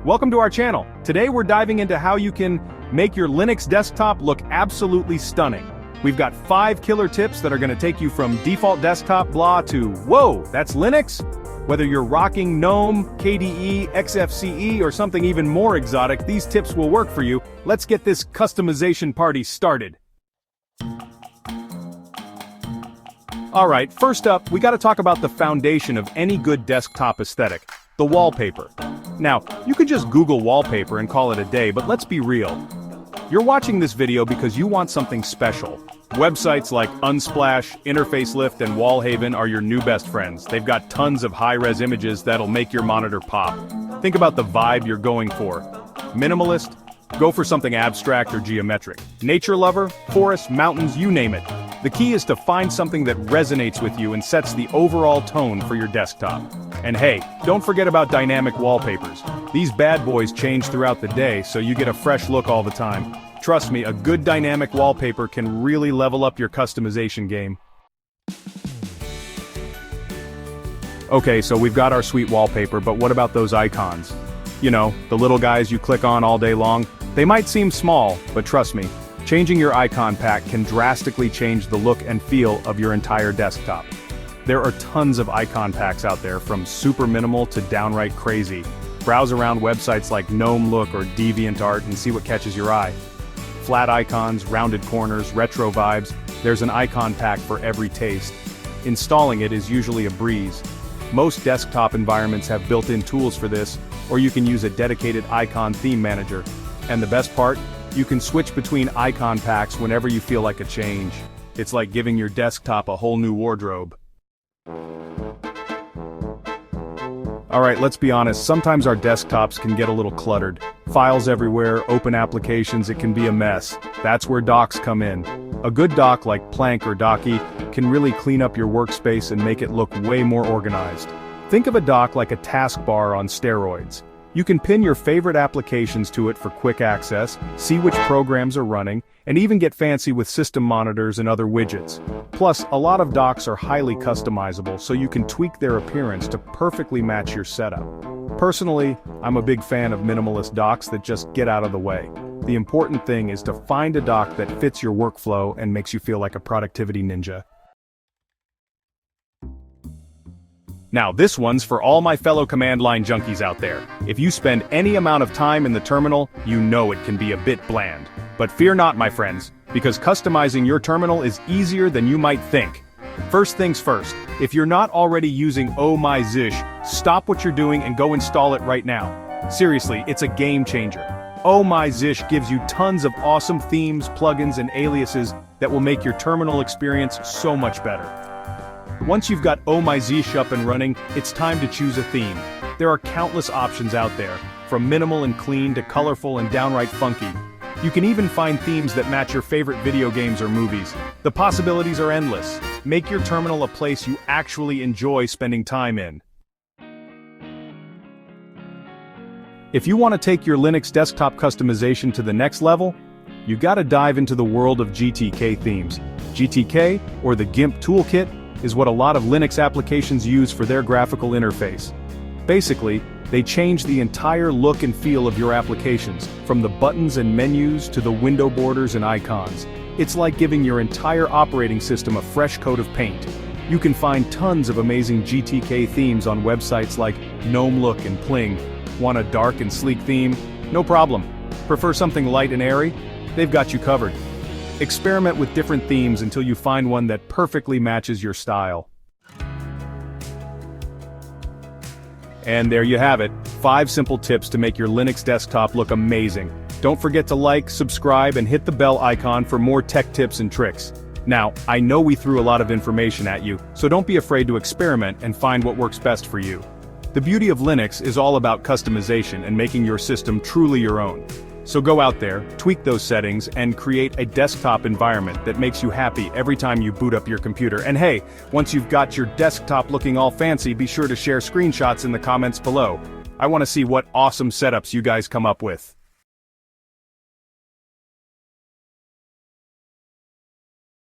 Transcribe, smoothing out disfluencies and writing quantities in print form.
Welcome to our channel. Today we're diving into how you can make your Linux desktop look absolutely stunning. We've got 5 killer tips that are gonna take you from default desktop blah to, whoa, that's Linux? Whether you're rocking GNOME, KDE, XFCE, or something even more exotic, these tips will work for you. Let's get this customization party started. Alright, first up, we gotta talk about the foundation of any good desktop aesthetic, the wallpaper. Now, you could just Google wallpaper and call it a day, but let's be real. You're watching this video because you want something special. Websites like Unsplash, Interface Lift, and Wallhaven are your new best friends. They've got tons of high-res images that'll make your monitor pop. Think about the vibe you're going for. Minimalist? Go for something abstract or geometric. Nature lover? Forests, mountains, you name it. The key is to find something that resonates with you and sets the overall tone for your desktop. And hey, don't forget about dynamic wallpapers. These bad boys change throughout the day, so you get a fresh look all the time. Trust me, a good dynamic wallpaper can really level up your customization game. Okay, so we've got our sweet wallpaper, but what about those icons? You know, the little guys you click on all day long? They might seem small, but trust me, changing your icon pack can drastically change the look and feel of your entire desktop. There are tons of icon packs out there, from super minimal to downright crazy. Browse around websites like Gnome Look or DeviantArt and see what catches your eye. Flat icons, rounded corners, retro vibes, there's an icon pack for every taste. Installing it is usually a breeze. Most desktop environments have built-in tools for this, or you can use a dedicated icon theme manager. And the best part? You can switch between icon packs whenever you feel like a change. It's like giving your desktop a whole new wardrobe. Alright, let's be honest, sometimes our desktops can get a little cluttered. Files everywhere, open applications, it can be a mess. That's where docks come in. A good dock like Plank or Docky can really clean up your workspace and make it look way more organized. Think of a dock like a taskbar on steroids. You can pin your favorite applications to it for quick access, see which programs are running, and even get fancy with system monitors and other widgets. Plus, a lot of docks are highly customizable, so you can tweak their appearance to perfectly match your setup. Personally, I'm a big fan of minimalist docks that just get out of the way. The important thing is to find a dock that fits your workflow and makes you feel like a productivity ninja. Now this one's for all my fellow command line junkies out there. If you spend any amount of time in the terminal, you know it can be a bit bland. But fear not, my friends, because customizing your terminal is easier than you might think. First things first, if you're not already using Oh My Zish, stop what you're doing and go install it right now. Seriously, it's a game changer. Oh My Zish gives you tons of awesome themes, plugins, and aliases that will make your terminal experience so much better. Once you've got Oh My Zish up and running, it's time to choose a theme. There are countless options out there, from minimal and clean to colorful and downright funky. You can even find themes that match your favorite video games or movies. The possibilities are endless. Make your terminal a place you actually enjoy spending time in. If you want to take your Linux desktop customization to the next level, you gotta dive into the world of GTK themes. GTK, or the GIMP toolkit, is what a lot of Linux applications use for their graphical interface. Basically, they change the entire look and feel of your applications, from the buttons and menus to the window borders and icons. It's like giving your entire operating system a fresh coat of paint. You can find tons of amazing GTK themes on websites like Gnome Look and Pling. Want a dark and sleek theme? No problem. Prefer something light and airy? They've got you covered. Experiment with different themes until you find one that perfectly matches your style. And there you have it, 5 simple tips to make your Linux desktop look amazing. Don't forget to like, subscribe, and hit the bell icon for more tech tips and tricks. Now, I know we threw a lot of information at you, so don't be afraid to experiment and find what works best for you. The beauty of Linux is all about customization and making your system truly your own. So go out there, tweak those settings, and create a desktop environment that makes you happy every time you boot up your computer. And hey, once you've got your desktop looking all fancy, be sure to share screenshots in the comments below. I want to see what awesome setups you guys come up with.